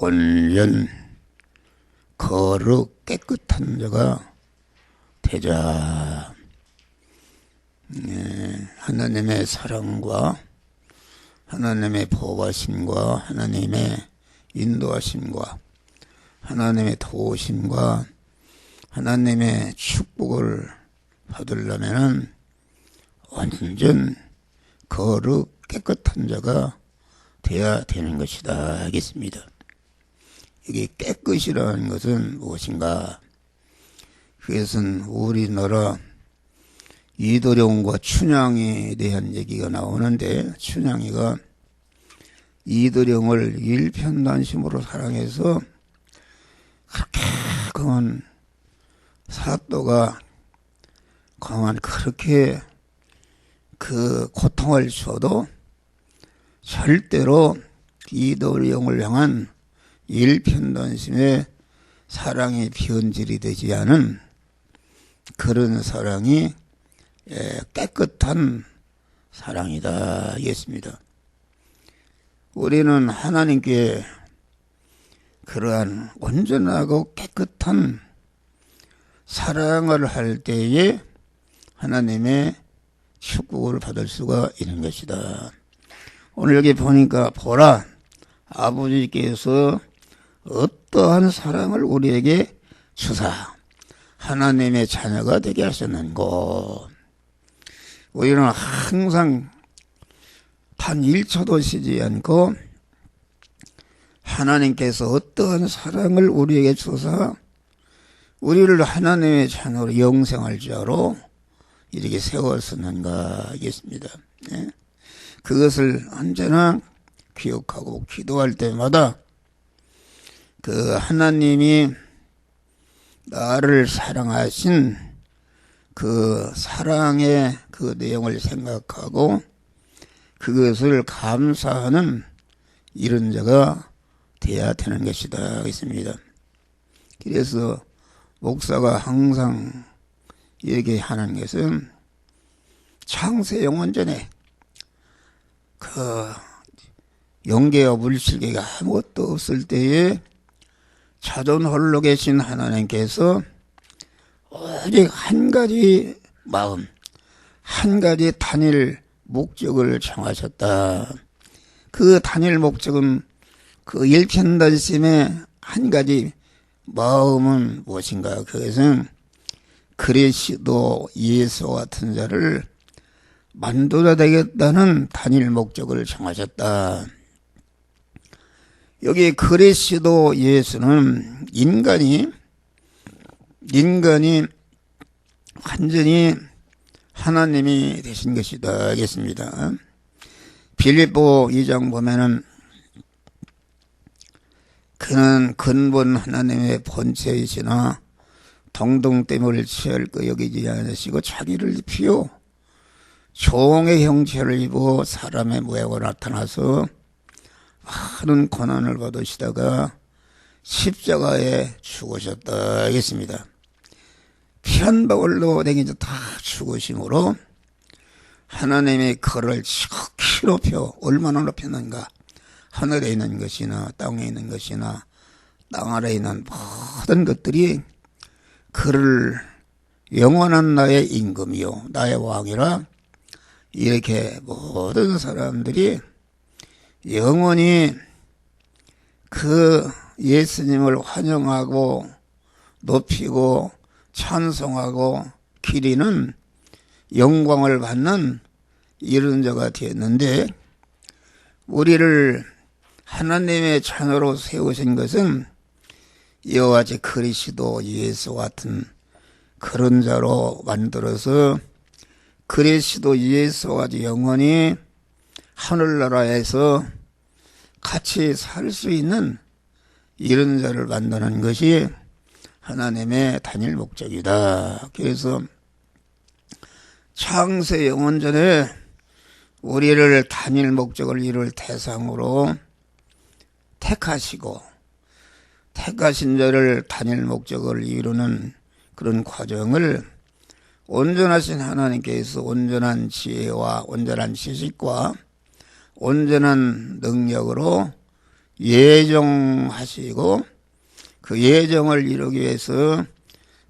온전 거룩 깨끗한 자가 되자. 하나님의 사랑과 하나님의 보호하심과 하나님의 인도하심과 하나님의 도우심과 하나님의 축복을 받으려면 완전 거룩 깨끗한 자가 되어야 되는 것이다 하겠습니다. 이게 깨끗이라는 것은 무엇인가? 그것은 우리나라 이도령과 춘향에 대한 얘기가 나오는데, 춘향이가 이도령을 일편단심으로 사랑해서 그렇게 강한 사또가 그렇게 그 고통을 줘도 절대로 이도령을 향한 일편단심의 사랑이 변질이 되지 않은 그런 사랑이 깨끗한 사랑이다 하겠습니다. 우리는 하나님께 그러한 온전하고 깨끗한 사랑을 할 때에 하나님의 축복을 받을 수가 있는 것이다. 오늘 여기 보니까 보라, 아버지께서 어떠한 사랑을 우리에게 주사 하나님의 자녀가 되게 하셨는고. 우리는 항상 단 1초도 쉬지 않고 하나님께서 어떠한 사랑을 우리에게 주사 우리를 하나님의 자녀로 영생할 자로 이렇게 세웠었는가 하겠습니다. 그것을 언제나 기억하고 기도할 때마다 그 하나님이 나를 사랑하신 그 사랑의 그 내용을 생각하고 그것을 감사하는 이런 자가 되어야 되는 것이다 하겠습니다. 그래서 목사가 항상 얘기하는 것은 창세 영원전에 그 영계와 물질계가 아무것도 없을 때에 자존 홀로 계신 하나님께서 오직 한 가지 마음, 한 가지 단일 목적을 정하셨다. 그 단일 목적은 그 일편단심의 한 가지 마음은 무엇인가? 그것은 그리스도 예수 같은 자를 만들어야 되겠다는 단일 목적을 정하셨다. 여기 그리스도 예수는 인간이 완전히 하나님이 되신 것이다 하겠습니다. 빌립보 2장 보면은 그는 근본 하나님의 본체이시나 동등됨을 취할 거 여기지 않으시고 자기를 입히어 종의 형체를 입어 사람의 모양으로 나타나서 많은 고난을 받으시다가 십자가에 죽으셨다 하겠습니다. 피 한 방울로 내게 다 죽으심으로 하나님의 거를 지극히 높여 얼마나 높였는가? 하늘에 있는 것이나 땅에 있는 것이나 땅 아래에 있는 모든 것들이 그를 영원한 나의 임금이요 나의 왕이라 이렇게 모든 사람들이 영원히 그 예수님을 환영하고 높이고 찬송하고 기리는 영광을 받는 이런 자가 되었는데, 우리를 하나님의 자녀로 세우신 것은 이와 같이 그리스도 예수 같은 그런 자로 만들어서 그리스도 예수와 같이 영원히 하늘나라에서 같이 살 수 있는 이런 자를 만드는 것이 하나님의 단일 목적이다. 그래서 창세 영원전에 우리를 단일 목적을 이룰 대상으로 택하시고 택하신 자를 단일 목적을 이루는 그런 과정을 온전하신 하나님께서 온전한 지혜와 온전한 지식과 온전한 능력으로 예정하시고 그 예정을 이루기 위해서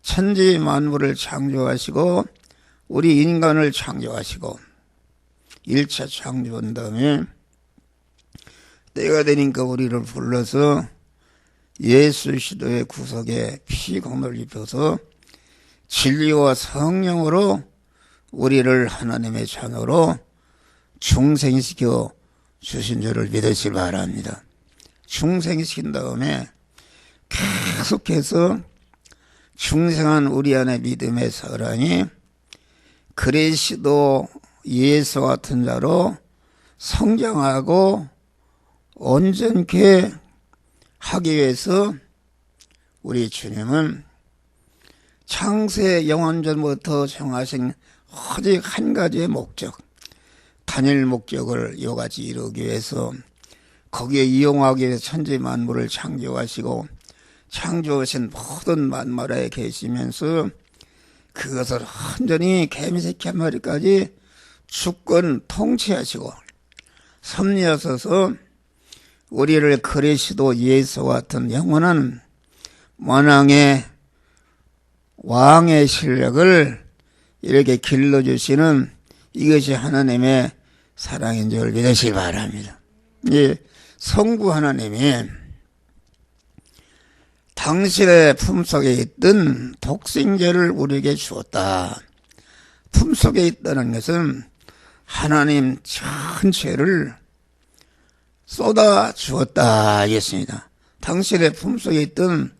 천지 만물을 창조하시고 우리 인간을 창조하시고 1차 창조한 다음에 때가 되니까 우리를 불러서 예수 시도의 구속에 피공을 입혀서 진리와 성령으로 우리를 하나님의 자녀로 중생시켜 주신 줄을 믿으시기 바랍니다. 중생시킨 다음에 계속해서 중생한 우리 안에 믿음의 사랑이 그리스도 예수 같은 자로 성장하고 온전케 하기 위해서 우리 주님은 창세 영원전부터 정하신 오직 한 가지의 목적, 단일 목적을 이같이 이루기 위해서 거기에 이용하기 위해서 천지 만물을 창조하시고 창조하신 모든 만물에 계시면서 그것을 완전히 개미새끼 한 마리까지 주권 통치하시고 섭리하셔서 우리를 그리스도 예수 같은 영원한 만왕의 왕의 실력을 이렇게 길러주시는 이것이 하나님의 사랑인 줄 믿으시기 바랍니다. 이 성부 하나님이 당신의 품속에 있던 독생자를 우리에게 주었다. 품속에 있다는 것은 하나님 전체를 쏟아 주었다 하겠습니다. 당신의 품속에 있던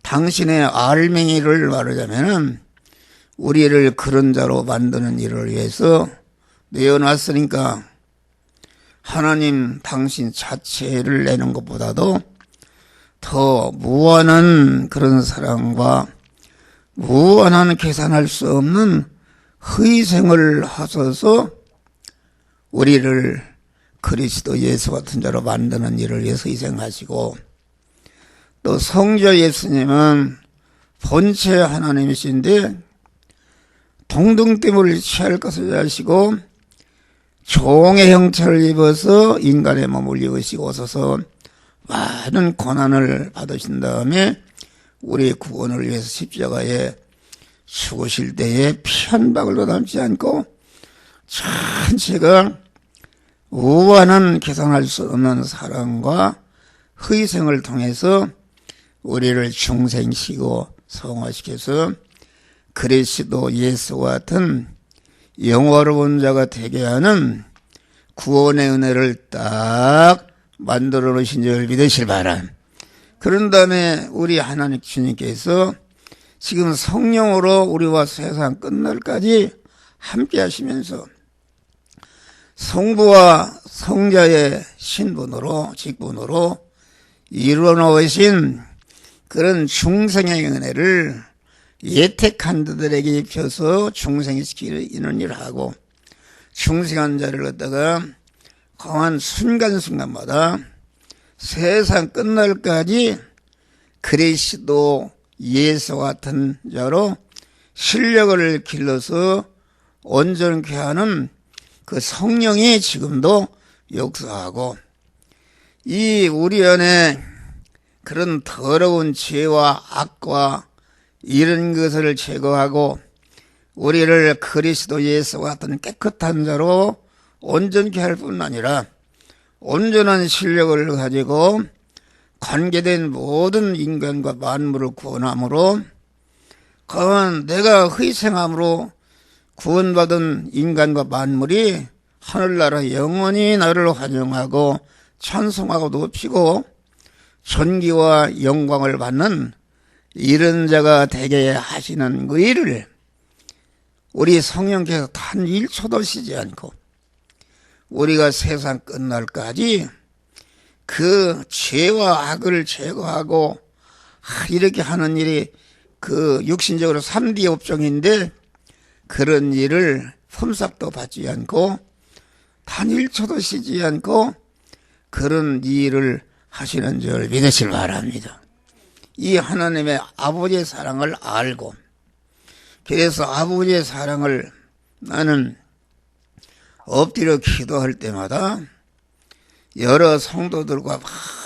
당신의 알맹이를 말하자면 우리를 그런 자로 만드는 일을 위해서 내어놨으니까 하나님 당신 자체를 내는 것보다도 더 무한한 그런 사랑과 무한한 계산할 수 없는 희생을 하셔서 우리를 그리스도 예수 같은 자로 만드는 일을 위해서 희생하시고 또 성자 예수님은 본체 하나님이신데 동등됨을 취할 것을 아시고 종의 형체를 입어서 인간의 몸을 입으시고 오셔서 많은 고난을 받으신 다음에 우리의 구원을 위해서 십자가에 죽으실 때에 피 한 방울도 남지 않고 전체가 무한한 계산할 수 없는 사랑과 희생을 통해서 우리를 중생시키고 성화시켜서 그리스도 예수와 같은 영화로운 자가 되게 하는 구원의 은혜를 딱 만들어 놓으신 줄 믿으실 바람. 그런 다음에 우리 하나님 주님께서 지금 성령으로 우리와 세상 끝날까지 함께 하시면서 성부와 성자의 신분으로 직분으로 이루어 놓으신 그런 중생의 은혜를 예택한 자들에게 입혀서 중생시키는 일을 하고 중생한 자를 갖다가 강한 순간순간마다 세상 끝날까지 그리스도 예수 같은 자로 실력을 길러서 온전케 하는 그 성령이 지금도 역사하고 이 우리 안에 그런 더러운 죄와 악과 이런 것을 제거하고 우리를 그리스도 예수 같은 깨끗한 자로 온전케 할 뿐 아니라 온전한 실력을 가지고 관계된 모든 인간과 만물을 구원함으로 그건 내가 희생함으로 구원받은 인간과 만물이 하늘나라 영원히 나를 환영하고 찬송하고 높이고 존귀와 영광을 받는 이런 자가 되게 하시는 그 일을 우리 성령께서 단 1초도 쉬지 않고 우리가 세상 끝날까지 그 죄와 악을 제거하고 이렇게 하는 일이 그 육신적으로 3D 업종인데 그런 일을 품삯도 받지 않고 단 1초도 쉬지 않고 그런 일을 하시는 줄 믿으시길 바랍니다. 이 하나님의 아버지의 사랑을 알고 그래서 아버지의 사랑을 나는 엎드려 기도할 때마다 여러 성도들과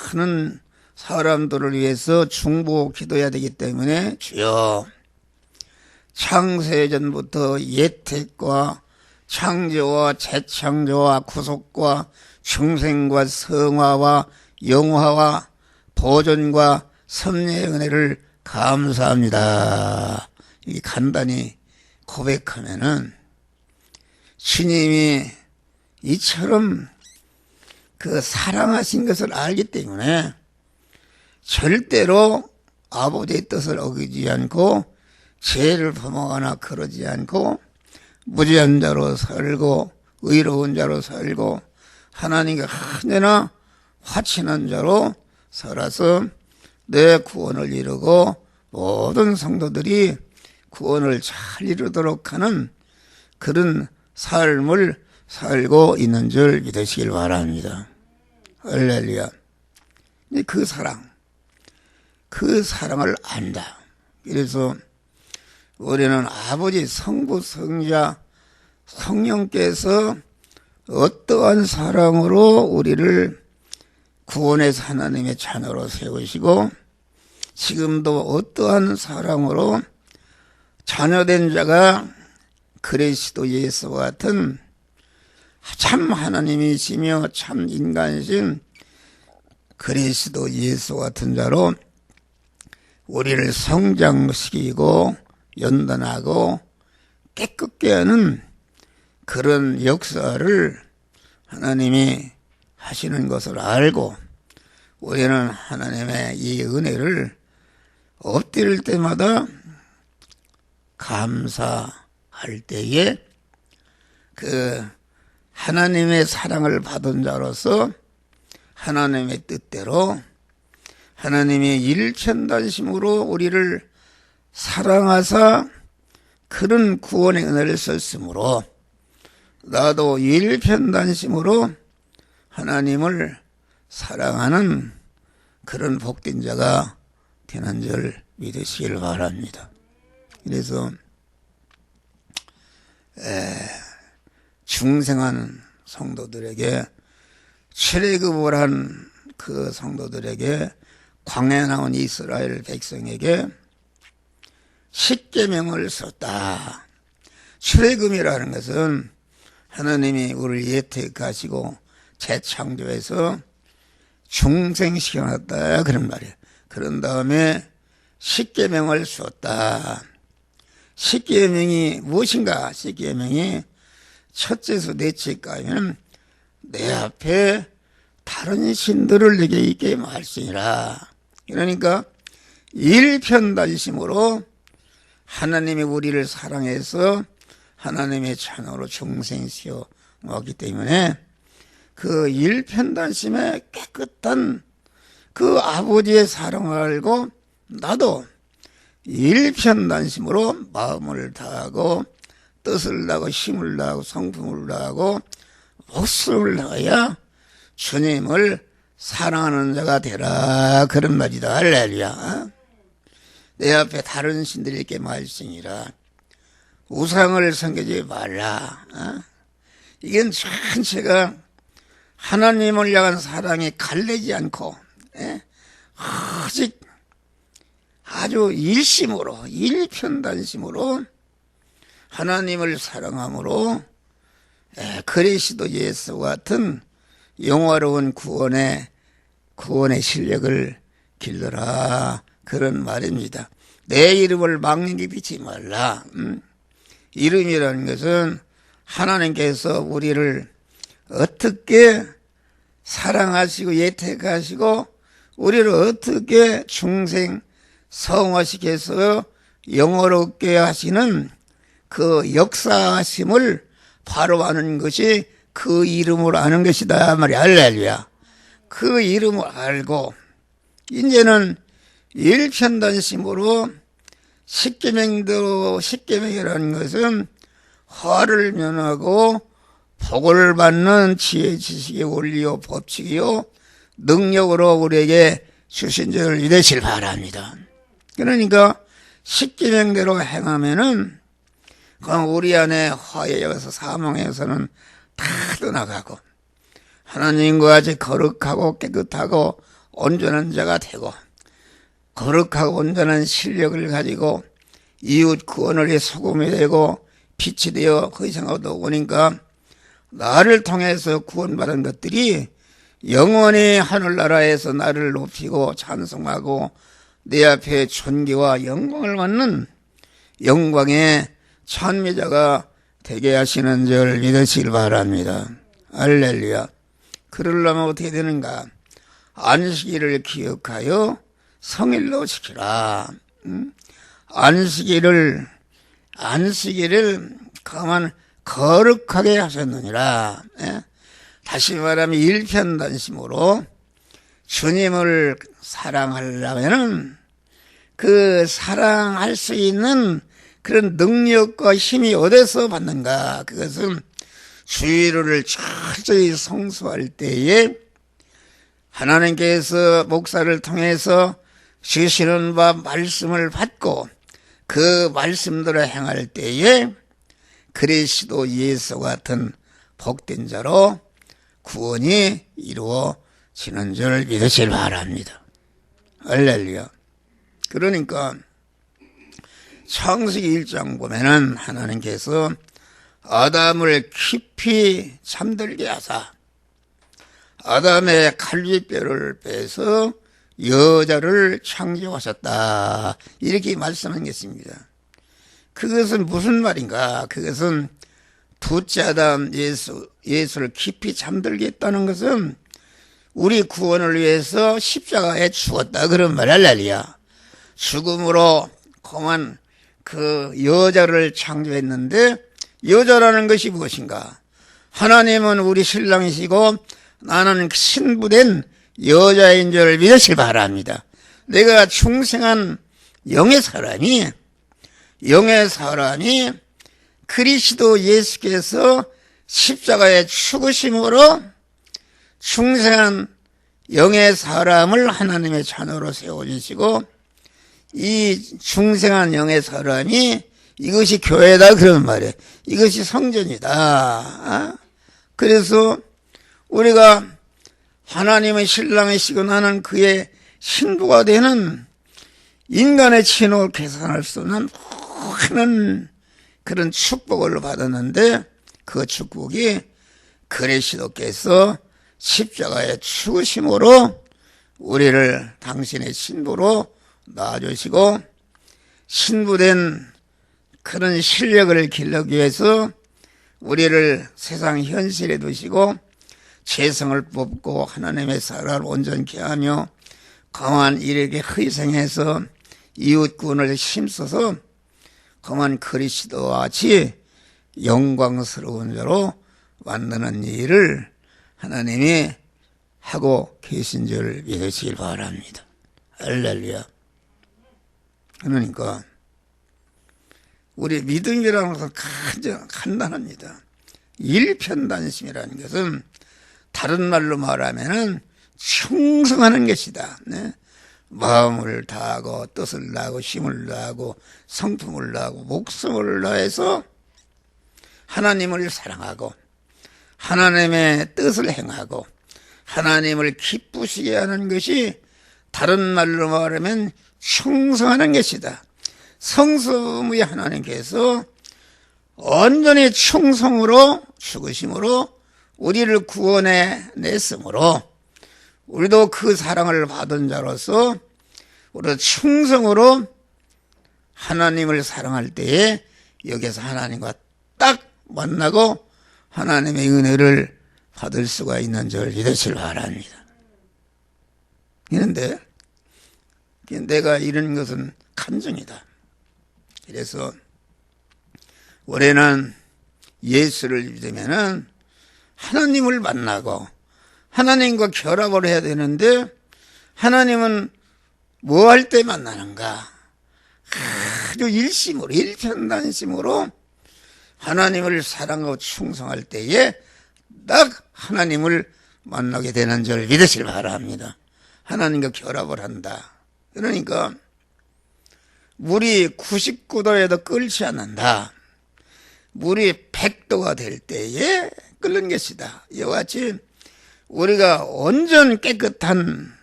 많은 사람들을 위해서 중보 기도해야 되기 때문에 주여 창세전부터 예택과 창조와 재창조와 구속과 중생과 성화와 영화와 보존과 섭리의 은혜를 감사합니다. 이 간단히 고백하면은 주님이 이처럼 그 사랑하신 것을 알기 때문에 절대로 아버지의 뜻을 어기지 않고 죄를 범하거나 그러지 않고 무죄한 자로 살고 의로운 자로 살고 하나님께 언제나 화친한 자로 살아서 내 구원을 이루고 모든 성도들이 구원을 잘 이루도록 하는 그런 삶을 살고 있는 줄 믿으시길 바랍니다. 할렐루야. 그 사랑을 안다. 그래서 우리는 아버지, 성부, 성자, 성령께서 어떠한 사랑으로 우리를 구원해서 하나님의 자녀로 세우시고 지금도 어떠한 사랑으로 자녀된 자가 그리스도 예수와 같은 참 하나님이시며 참 인간이신 그리스도 예수 같은 자로 우리를 성장시키고 연단하고 깨끗게 하는 그런 역사를 하나님이 하시는 것을 알고 우리는 하나님의 이 은혜를 엎드릴 때마다 감사할 때에 그 하나님의 사랑을 받은 자로서 하나님의 뜻대로 하나님의 일편단심으로 우리를 사랑하사 그런 구원의 은혜를 썼으므로 나도 일편단심으로 하나님을 사랑하는 그런 복된 자가 되는 줄 믿으시길 바랍니다. 그래서 중생한 성도들에게 출애굽을 한 그 성도들에게 광야에 나온 이스라엘 백성에게 십계명을 썼다. 출애굽이라는 것은 하나님이 우리를 예택하시고 재창조해서 중생시켜놨다 그런 말이에요. 그런 다음에 십계명을 썼다. 십계명이 무엇인가? 십계명이 첫째서 넷째까지는 내 앞에 다른 신들을 내게 있게 말씀이라. 그러니까 일편단심으로 하나님이 우리를 사랑해서 하나님의 자녀로 중생시켜 왔기 때문에 그 일편단심에 깨끗한 그 아버지의 사랑을 알고 나도 일편단심으로 마음을 다하고 뜻을 다하고 힘을 다하고 성품을 다하고 목숨을 다하여 주님을 사랑하는 자가 되라 그런 말이다. 할렐루야. 내 앞에 다른 신들이 있게 말씀이라. 우상을 섬기지 말라. 이건 전체가 하나님을 향한 사랑이 갈리지 않고 오직 아주 일심으로 일편단심으로 하나님을 사랑함으로 그리스도 예수와 같은 영화로운 구원의 실력을 길러라 그런 말입니다. 내 이름을 망령게 비치지 말라. 이름이라는 것은 하나님께서 우리를 어떻게 사랑하시고 예택하시고 우리를 어떻게 중생 성화시켜서 영어롭게 하시는 그 역사하심을 바로 아는 것이 그 이름을 아는 것이다 말이야. 할렐루야. 그 이름을 알고 이제는 일편단심으로 십계명이라는 것은 화를 면하고 복을 받는 지혜 지식의 원리요 법칙이요 능력으로 우리에게 주신 줄 믿으시길 바랍니다. 그러니까 십계명대로 행하면은 그럼 우리 안에 화해여서 사망에서는 다 떠나가고 하나님과 아주 거룩하고 깨끗하고 온전한 자가 되고 거룩하고 온전한 실력을 가지고 이웃 구원을 위해 소금이 되고 빛이 되어 그 이상으로 오니까 나를 통해서 구원받은 것들이 영원히 하늘나라에서 나를 높이고 찬송하고 내 앞에 존귀와 영광을 받는 영광의 찬미자가 되게 하시는 줄 믿으시길 바랍니다. 할렐루야. 그러려면 어떻게 되는가? 안식일을 기억하여 성일로 지키라. 안식일을 그만 거룩하게 하셨느니라. 다시 말하면 일편단심으로 주님을 사랑하려면은 그 사랑할 수 있는 그런 능력과 힘이 어디서 받는가? 그것은 주일을 철저히 성수할 때에 하나님께서 목사를 통해서 주시는 바 말씀을 받고 그 말씀대로 행할 때에 그리스도 예수 같은 복된 자로 구원이 이루어지는 줄 믿으시길 바랍니다. 할렐루야. 그러니까 창세기 1장 보면은 하나님께서 아담을 깊이 잠들게 하사 아담의 갈비뼈를 빼서 여자를 창조하셨다. 이렇게 말씀하겠습니다. 그것은 무슨 말인가? 그것은 둘째 아담 예수를 깊이 잠들게 했다는 것은 우리 구원을 위해서 십자가에 죽었다. 그런 말 할렐루야. 죽음으로 그만 그 여자를 창조했는데 여자라는 것이 무엇인가? 하나님은 우리 신랑이시고 나는 신부된 여자인 줄 믿으시길 바랍니다. 내가 충성한 영의 사람이 그리스도 예수께서 십자가에 죽으심으로 충성한 영의 사람을 하나님의 자녀로 세워주시고 이 충성한 영의 사람이 이것이 교회다 그런 말이에요. 이것이 성전이다. 그래서 우리가 하나님의 신랑이시고 나는 그의 신부가 되는 인간의 친옥을 계산할 수 없는 많은 그런 축복을 받았는데 그 축복이 그리스도께서 십자가에 죽으심으로 우리를 당신의 신부로 낳아주시고 신부된 그런 실력을 기르기 위해서 우리를 세상 현실에 두시고 재성을 뽑고 하나님의 사랑을 온전케 하며 강한 일에게 희생해서 이웃군을 힘써서 그만 그리스도와 같이 영광스러운 자로 만드는 일을 하나님이 하고 계신 줄 믿으시길 바랍니다. 할렐루야. 그러니까 우리 믿음이라는 것은 간단합니다. 일편단심이라는 것은 다른 말로 말하면은 충성하는 것이다. 네? 마음을 다하고 뜻을 다하고 힘을 다하고 성품을 다하고 목숨을 다해서 하나님을 사랑하고 하나님의 뜻을 행하고 하나님을 기쁘시게 하는 것이 다른 말로 말하면 충성하는 것이다. 성수의 하나님께서 온전히 충성으로 죽으심으로 우리를 구원해 냈으므로 우리도 그 사랑을 받은 자로서 우리도 충성으로 하나님을 사랑할 때에 여기서 하나님과 딱 만나고 하나님의 은혜를 받을 수가 있는 줄 믿으시길 바랍니다. 그런데 내가 이런 것은 간증이다. 그래서 올해는 예수를 믿으면은 하나님을 만나고 하나님과 결합을 해야 되는데 하나님은 뭐 할 때 만나는가? 아주 일심으로 일편단심으로 하나님을 사랑하고 충성할 때에 딱 하나님을 만나게 되는 줄 믿으시길 바랍니다. 하나님과 결합을 한다. 그러니까 물이 99도에도 끓지 않는다. 물이 100도가 될 때에 끓는 것이다. 이와 같이 우리가 온전 깨끗한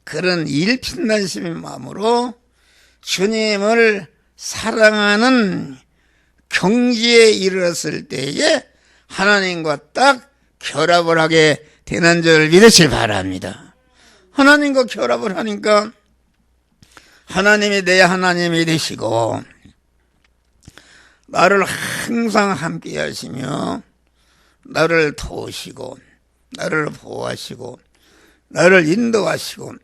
그런 일편단심의 마음으로 주님을 사랑하는 경지에 이르렀을 때에 하나님과 딱 결합을 하게 되는 줄 믿으시기 바랍니다. 하나님과 결합을 하니까 하나님이 내 하나님이 되시고 나를 항상 함께 하시며 나를 도우시고 나를 보호하시고 나를 인도하시고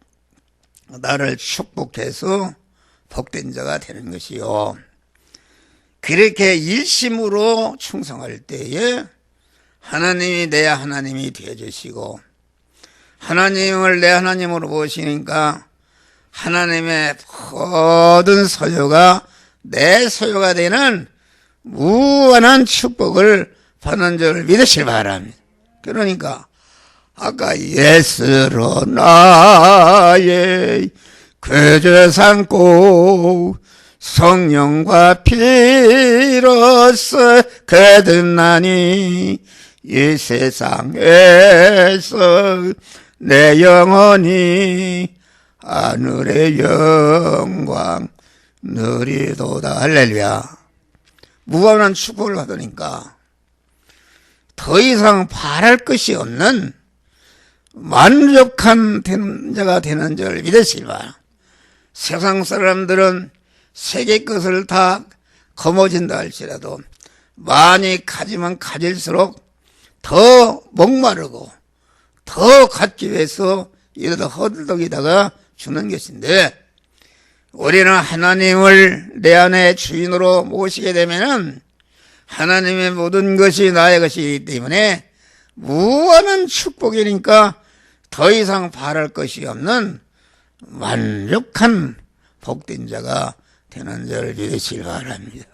나를 축복해서 복된 자가 되는 것이요. 그렇게 일심으로 충성할 때에 하나님이 내 하나님이 되어주시고 하나님을 내 하나님으로 보시니까 하나님의 모든 소유가 내 소유가 되는 무한한 축복을 받는 줄 믿으시기 바랍니다. 그러니까 아까 예수로 나의 죄 삼고 성령과 피로써 거듭나니 이 세상에서 내 영혼이 하늘의 영광 누리도다. 할렐루야. 무한한 축복을 받으니까 더 이상 바랄 것이 없는 만족한 자가 되는 줄 믿으시기 바랍니다. 세상 사람들은 세계 것을 다 거머쥔다 할지라도 많이 가지면 가질수록 더 목마르고 더 갖기 위해서 이러다 허들덕이다가 주는 것인데 우리는 하나님을 내 안에 주인으로 모시게 되면은 하나님의 모든 것이 나의 것이기 때문에 무한한 축복이니까 더 이상 바랄 것이 없는 만족한 복된 자가 되는 줄 믿으시기 바랍니다.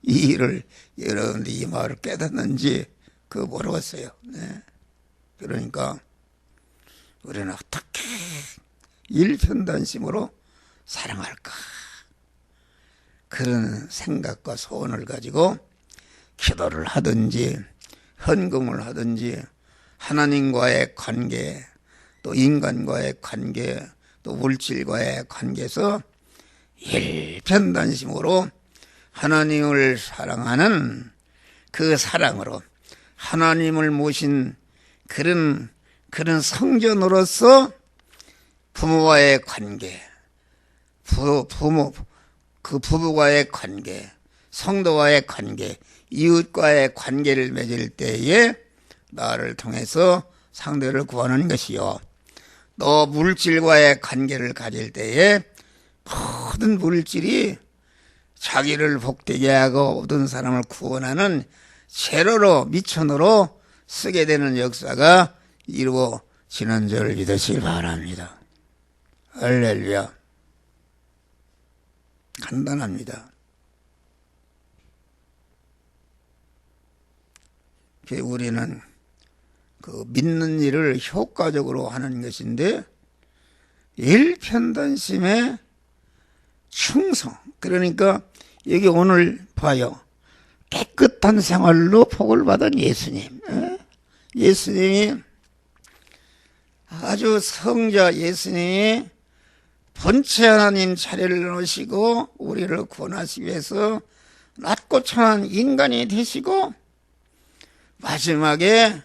이 일을 여러분들이 이 말을 깨닫는지 그거 모르겠어요. 네. 그러니까 우리는 어떻게 일편단심으로 사랑할까? 그런 생각과 소원을 가지고 기도를 하든지 헌금을 하든지 하나님과의 관계 또 인간과의 관계 또 물질과의 관계에서 일편단심으로 하나님을 사랑하는 그 사랑으로 하나님을 모신 그런 성전으로서 부모와의 관계, 부부와의 관계, 성도와의 관계, 이웃과의 관계를 맺을 때에 나를 통해서 상대를 구하는 것이요. 또 물질과의 관계를 가질 때에 모든 물질이 자기를 복되게 하고 모든 사람을 구원하는 재료로 미천으로 쓰게 되는 역사가 이루어지는 줄 믿으시기 바랍니다. 할렐루야. 간단합니다. 우리는 그 믿는 일을 효과적으로 하는 것인데 일편단심의 충성. 그러니까 여기 오늘 봐요. 깨끗한 생활로 복을 받은 예수님. 예수님이 아주 성자 예수님이 본체 하나님 자리를 놓으시고 우리를 구원하시기 위해서 낮고 천한 인간이 되시고 마지막에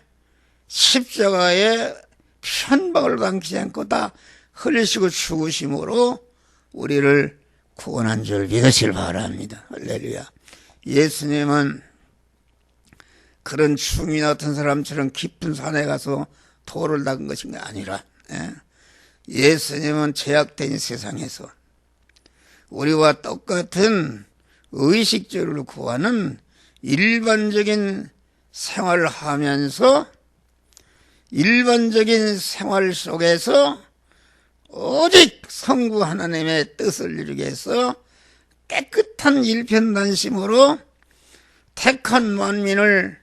십자가에 편박을 당치지 않고 다 흘리시고 죽으심으로 우리를 구원한 줄 믿으시길 바랍니다. 할렐루야. 예수님은 그런 충이 같은 사람처럼 깊은 산에 가서 돌을 닦은 것이 아니라 예수님은 제약된 세상에서 우리와 똑같은 의식주를 구하는 일반적인 생활을 하면서 일반적인 생활 속에서 오직 성부 하나님의 뜻을 이루기 위해서 깨끗한 일편단심으로 택한 만민을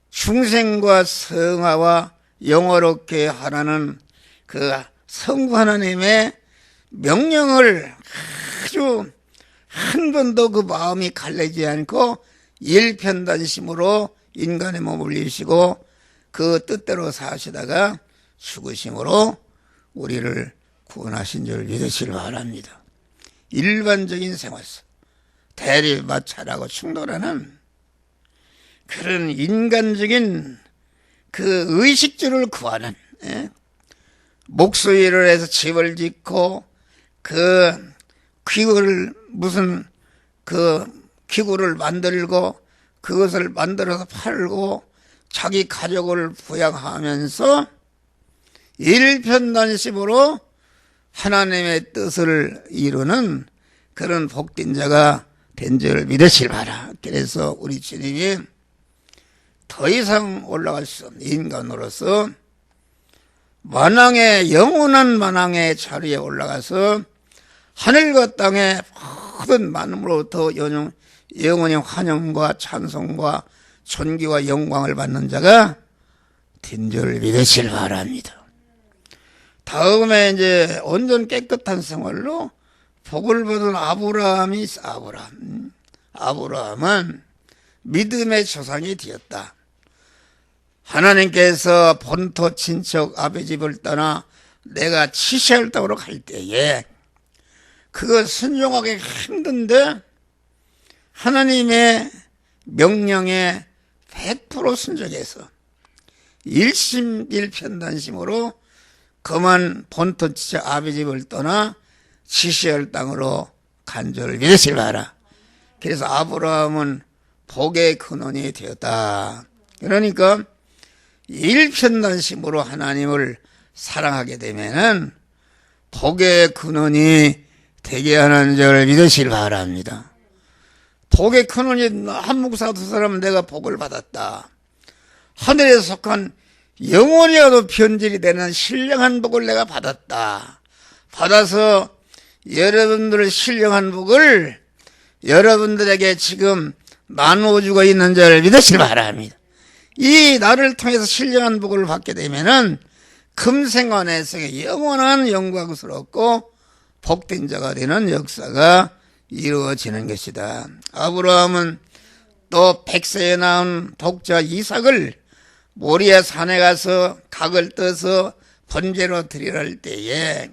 중생과 성화와 영화롭게 하라는 그 성부 하나님의 명령을 아주 한 번도 그 마음이 갈리지 않고 일편단심으로 인간의 몸을 입으시고 그 뜻대로 사시다가 죽으심으로 우리를 구원하신 줄 믿으시길 바랍니다. 일반적인 생활에서 대리마찰하고 충돌하는 그런 인간적인 그 의식주를 구하는, 목수일을 해서 집을 짓고 그 기구를 무슨 그 기구를 만들고 그것을 만들어서 팔고 자기 가족을 부양하면서 일편단심으로 하나님의 뜻을 이루는 그런 복된 자가 된 줄 믿으시길 바라. 그래서 우리 주님이 더 이상 올라갈 수 없는 인간으로서 만왕의 영원한 만왕의 자리에 올라가서 하늘과 땅의 모든 만물로부터 영원히 환영과 찬송과 존귀와 영광을 받는 자가 된 줄 믿으시길 바랍니다. 다음에 이제 온전 깨끗한 생활로 복을 받은 아브라함이 있어. 아브라함은 믿음의 조상이 되었다. 하나님께서 본토 친척 아버지 집을 떠나 내가 지시할 땅으로 갈 때에 그거 순종하기 힘든데 하나님의 명령에 100% 순종해서 일심일편단심으로 그만 본토 친척 아버지 집을 떠나 지시할 땅으로 간 줄 믿으시길 바라. 그래서 아브라함은 복의 근원이 되었다. 그러니까 일편단심으로 하나님을 사랑하게 되면은 복의 근원이 되게 하는 줄 믿으시길 바랍니다. 복의 근원이 한 목사 두 사람은 내가 복을 받았다. 하늘에 속한 영원히라도 변질이 되는 신령한 복을 내가 받았다. 받아서 여러분들의 신령한 복을 여러분들에게 지금 나누어주고 있는 줄 믿으시길 바랍니다. 이 나를 통해서 신령한 복을 받게 되면은 금생과 내생에 영원한 영광스럽고 복된 자가 되는 역사가 이루어지는 것이다. 아브라함은 또 100세에 낳은 독자 이삭을 모리아 산에 가서 각을 떠서 번제로 드리려 할 때에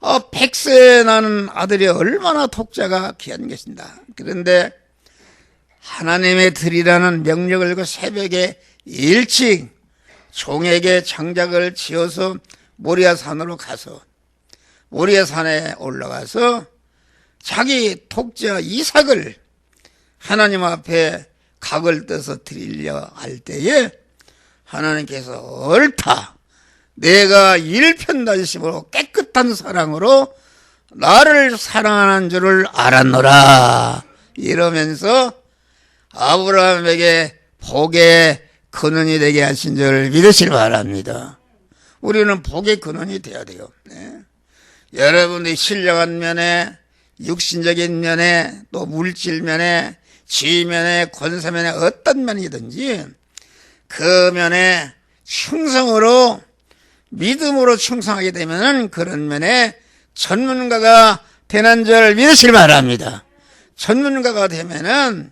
100세에 낳은 아들이 얼마나 독자가 귀한 것인가. 그런데 하나님의 드리라는 명령을 걸고 새벽에 일찍 종에게 장작을 지어서 모리아 산으로 가서 모리아 산에 올라가서 자기 독자 이삭을 하나님 앞에 각을 떠서 드리려 할 때에 하나님께서 옳다. 내가 일편단심으로 깨끗한 사랑으로 나를 사랑하는 줄을 알았노라. 이러면서 아브라함에게 복의 근원이 되게 하신 줄 믿으시길 바랍니다. 우리는 복의 근원이 되어야 돼요. 여러분들이 신령한 면에 육신적인 면에 또 물질 면에 지위 면에 권세 면에 어떤 면이든지 그 면에 충성으로 믿음으로 충성하게 되면 그런 면에 전문가가 되는 줄 믿으시길 바랍니다. 전문가가 되면은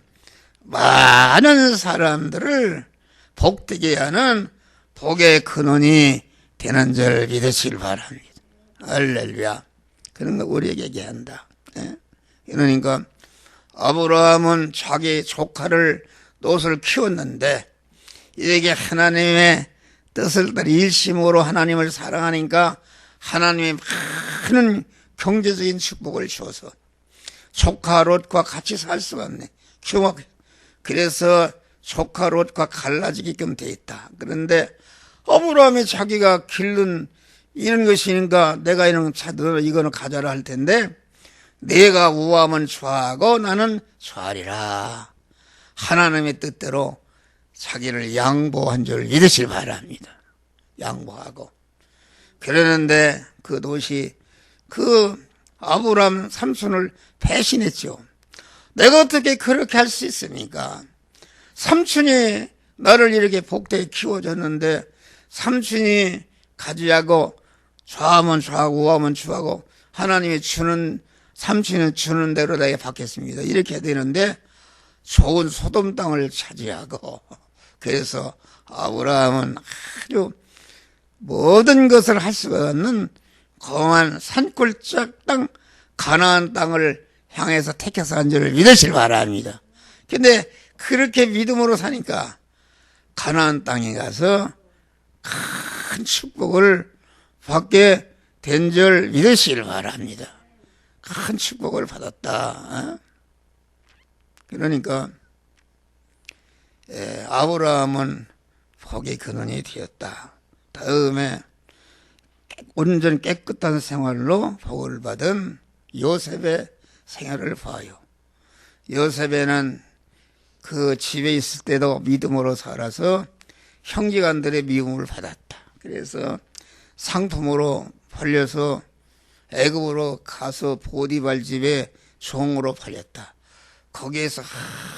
많은 사람들을 복되게 하는 복의 근원이 되는 줄 믿으시길 바랍니다. 할렐루야. 그런 거 우리에게 얘기한다. 그러니까 아브라함은 자기 조카를 노릇을 키웠는데 이게 하나님의 뜻을 따라 일심으로 하나님을 사랑하니까 하나님이 많은 경제적인 축복을 주어서 조카 롯과 같이 살 수가 없네. 그래서 조카 롯과 갈라지게끔 돼 있다. 그런데 아브라함이 자기가 기른 이런 것이니까 내가 이런 차들 이거는 가져라 할 텐데 내가 우하면 좌하고 나는 좌리라. 하나님의 뜻대로 자기를 양보한 줄 믿으시길 바랍니다. 양보하고. 그러는데 그 롯이 그 아브라함 삼손을 배신했죠. 내가 어떻게 그렇게 할 수 있습니까? 삼촌이 나를 이렇게 복되게 키워줬는데 삼촌이 가지하고 좌하면 좌하고 우하면 좌하고 하나님이 주는 삼촌은 주는 대로 내게 받겠습니다. 이렇게 되는데 좋은 소돔 땅을 차지하고 그래서 아브라함은 아주 모든 것을 할 수가 없는 험한 산골짝 땅 가나안 땅을 향해서 택해서 간 줄을 믿으실 바랍니다. 근데 그렇게 믿음으로 사니까 가나안 땅에 가서 큰 축복을 받게 된 줄 믿으시길 바랍니다. 큰 축복을 받았다. 그러니까 아브라함은 복의 근원이 되었다. 다음에 온전 깨끗한 생활로 복을 받은 요셉의 생활을 봐요. 요셉에는 그 집에 있을 때도 믿음으로 살아서 형제간들의 미움을 받았다. 그래서 상품으로 팔려서 애굽으로 가서 보디발 집에 종으로 팔렸다. 거기에서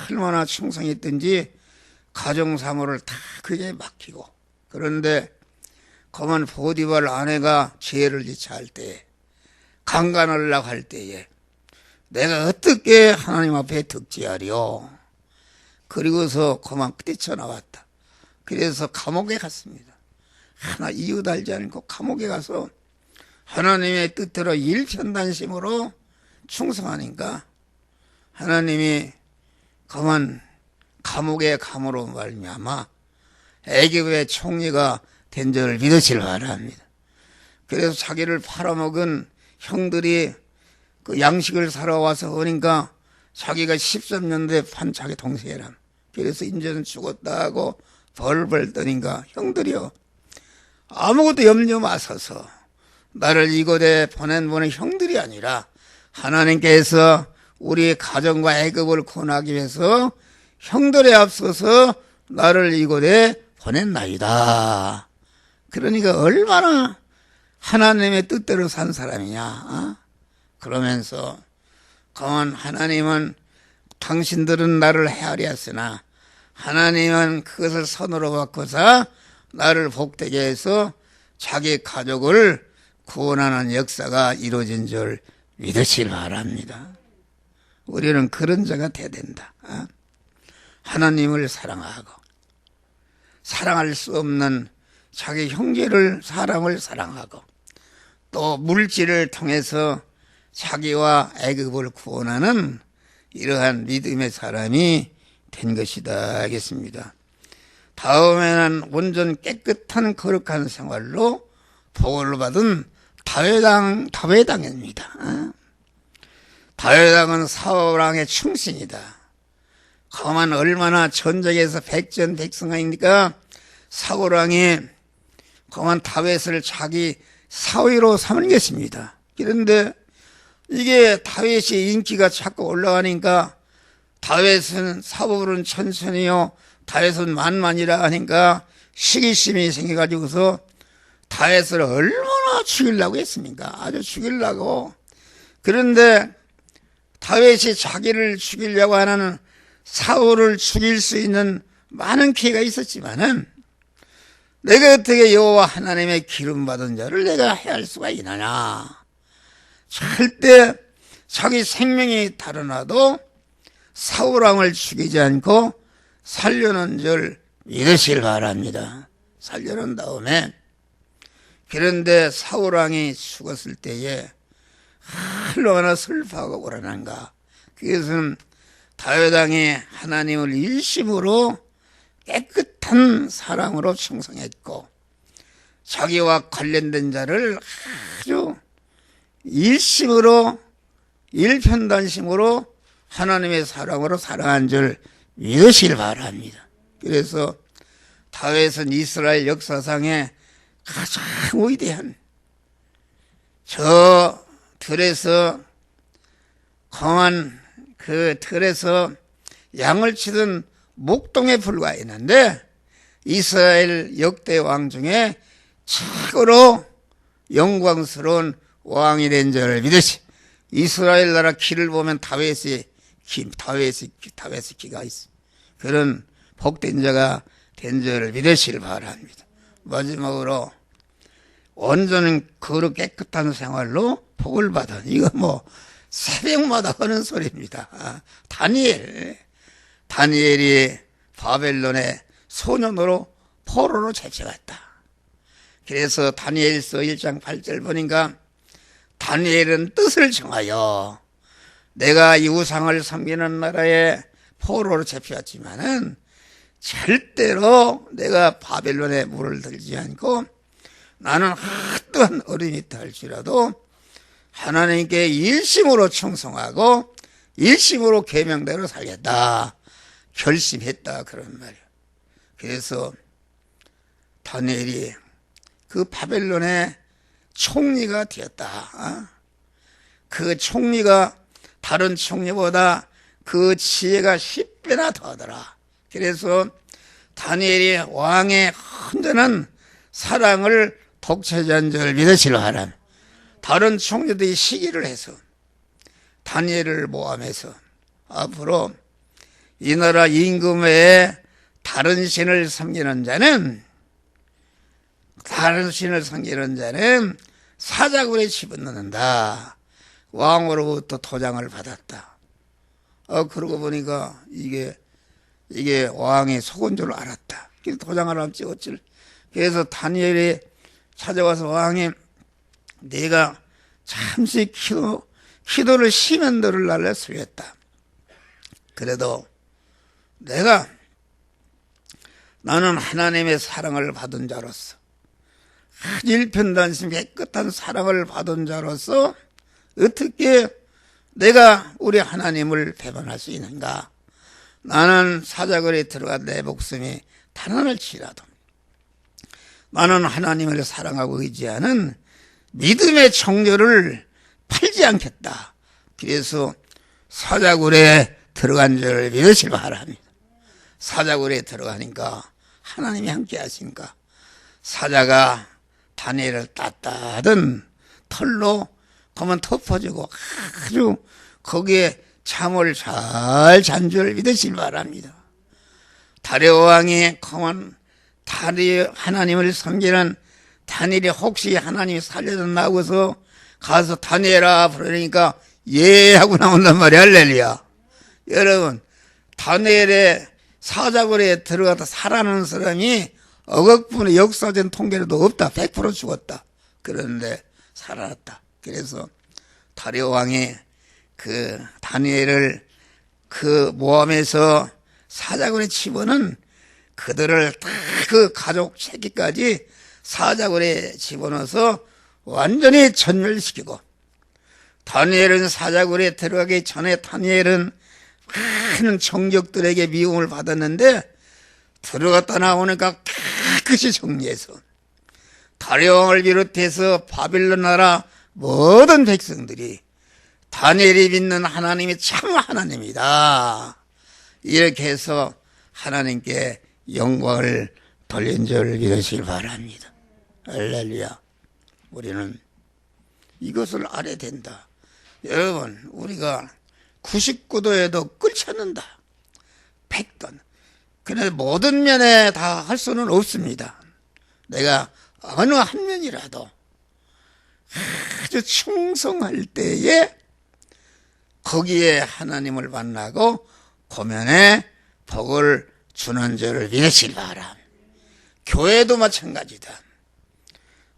얼마나 충성했든지 가정사무를 다 그게 맡기고, 그런데 그만 보디발 아내가 죄를 지체할 때, 강간하려고 할 때에 내가 어떻게 하나님 앞에 득지하리요? 그리고서 그만 뛰쳐나왔다. 그래서 감옥에 갔습니다. 하나 이유 달지 않고 감옥에 가서 하나님의 뜻대로 일편단심으로 충성하니까 하나님이 그만 감옥에 감으로 말미암아 애굽의 총리가 된 줄을 믿으시길 바랍니다. 그래서 자기를 팔아먹은 형들이 그 양식을 사러 와서 오니까 자기가 13년대 판 자기 동생이란, 그래서 이제는 죽었다 하고 벌벌 떠니까 형들이요, 아무것도 염려 마셔서 나를 이곳에 보낸 분은 형들이 아니라 하나님께서 우리 가정과 애굽을 구원하기 위해서 형들에 앞서서 나를 이곳에 보냈나이다. 그러니까 얼마나 하나님의 뜻대로 산 사람이냐. 그러면서 그만 하나님은 당신들은 나를 헤아려 했으나 하나님은 그것을 선으로 바꿔서 나를 복되게 해서 자기 가족을 구원하는 역사가 이루어진 줄 믿으시길 바랍니다. 우리는 그런 자가 돼야 된다. 하나님을 사랑하고 사랑할 수 없는 자기 형제를, 사람을 사랑하고 또 물질을 통해서 자기와 애굽을 구원하는 이러한 믿음의 사람이 된 것이다 하겠습니다. 다음에는 온전 깨끗한 거룩한 생활로 복을 받은 다윗왕입니다. 다윗왕은 사울왕의 충신이다. 그만 얼마나 전쟁에서 백전백승하니까 사울왕이 그만 다윗을 자기 사위로 삼은 것입니다. 그런데 이게 다윗이 인기가 자꾸 올라가니까 다윗은 사울은 천천히요, 다윗은 만만이라 하니까 시기심이 생겨가지고서 다윗을 얼마나 죽이려고 했습니까? 아주 죽이려고. 그런데 다윗이 자기를 죽이려고 하는 사울을 죽일 수 있는 많은 기회가 있었지만은 내가 어떻게 여호와 하나님의 기름 받은 자를 내가 해할 수가 있느냐. 절대 자기 생명이 달아나도 사울왕을 죽이지 않고 살려놓은 줄 믿으시길 바랍니다. 살려놓은 다음에, 그런데 사울왕이 죽었을 때에 얼마나 슬퍼하고 오라는가. 그것은 다윗왕이 하나님을 일심으로 깨끗한 사랑으로 충성했고 자기와 관련된 자를 아주 일심으로 일편단심으로 하나님의 사랑으로 사랑한 줄 믿으시길 바랍니다. 그래서 다윗은 이스라엘 역사상에 가장 위대한 저 들에서 강한 그 들에서 양을 치던 목동에 불과했는데 이스라엘 역대 왕 중에 최고로 영광스러운 왕이 된 줄을 믿으시. 이스라엘 나라 길을 보면 다윗의 기가 있어. 그런 복된 자가 된 줄을 믿으시길 바랍니다. 마지막으로 온전한 거룩 깨끗한 생활로 복을 받은, 이거 뭐 새벽마다 하는 소리입니다. 다니엘이 바벨론의 소년으로 포로로 잡혀갔다. 그래서 다니엘서 1장 8절 보니까 다니엘은 뜻을 정하여 내가 이 우상을 섬기는 나라에 포로로 잡혀왔지만은 절대로 내가 바벨론에 물을 들지 않고 나는 어떠한 어린이 때 할지라도 하나님께 일심으로 충성하고 일심으로 계명대로 살겠다 결심했다 그런 말이야. 그래서 다니엘이 그 바벨론의 총리가 되었다. 그 총리가 다른 총리보다 그 지혜가 10배나 더하더라. 그래서 다니엘이 왕의 온전한 사랑을 독차지한 줄 믿으시라 하람. 다른 총리들이 시기를 해서 다니엘을 모함해서 앞으로 이 나라 임금 외에 다른 신을 섬기는 자는 사자굴에 집어넣는다. 왕으로부터 도장을 받았다. 그러고 보니까 이게 왕이 속은 줄 알았다. 그래서 도장을 한번 찍었지. 그래서 다니엘이 찾아와서 왕님, 내가 잠시 기도를 쉬면 너를 날려 수였다. 그래도 나는 하나님의 사랑을 받은 자로서 일편단심 깨끗한 사랑을 받은 자로서 어떻게 내가 우리 하나님을 배반할 수 있는가? 나는 사자굴에 들어가 내 목숨이 탄환을치라도 나는 하나님을 사랑하고 의지하는 믿음의 정료를 팔지 않겠다. 그래서 사자굴에 들어간 줄 믿으시기 바랍니다. 사자굴에 들어가니까 하나님이 함께 하시니까 사자가 다니엘을 따뜻한 털로 그만 덮어주고 아주 거기에 잠을 잘 잔 줄 믿으시기 바랍니다. 다리오 왕이 그만 하나님을 섬기는 다니엘이 혹시 하나님이 살려준다고 해서 가서 다니엘아 부르니까 예 하고 나온단 말이야. 할렐루야. 여러분, 다니엘의 사자굴에 들어가다 살아나는 사람이 억억분의 역사적 통계로도 없다. 100% 죽었다. 그런데 살아났다. 그래서 다리오 왕이 그 다니엘을 그 모함에서 사자굴에 집어넣은 그들을 다 그 가족 새끼까지 사자굴에 집어넣어서 완전히 전멸시키고, 다니엘은 사자굴에 들어가기 전에 다니엘은 많은 정적들에게 미움을 받았는데 들어갔다 나오니까 깨끗이 정리해서 다리오 왕을 비롯해서 바빌론 나라 모든 백성들이 다니엘이 믿는 하나님이 참 하나님이다 이렇게 해서 하나님께 영광을 돌린 줄 믿으시길 바랍니다. 할렐루야. 우리는 이것을 알아야 된다. 여러분, 우리가 99도에도 끓지 않는다. 100도. 그런데 모든 면에 다 할 수는 없습니다. 내가 어느 한 면이라도 아주 충성할 때에 거기에 하나님을 만나고 고면에 복을 주는 줄을 믿으시기 바랍니다. 교회도 마찬가지다.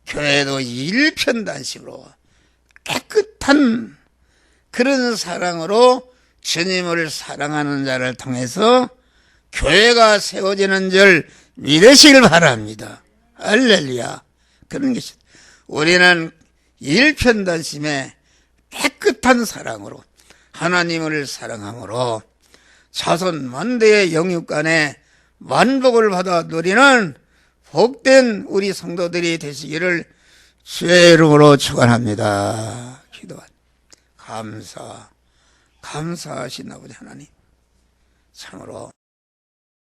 교회도 일편단심으로 깨끗한 그런 사랑으로 주님을 사랑하는 자를 통해서 교회가 세워지는 줄 믿으시길 바랍니다. 할렐루야. 그런 것이 우리는 일편단심에 깨끗한 사랑으로 하나님을 사랑함으로 자손 만대의 영육간에 만복을 받아 누리는 복된 우리 성도들이 되시기를 주의 이름으로 축원합니다. 기도합니다. 감사하신 아버지 하나님, 참으로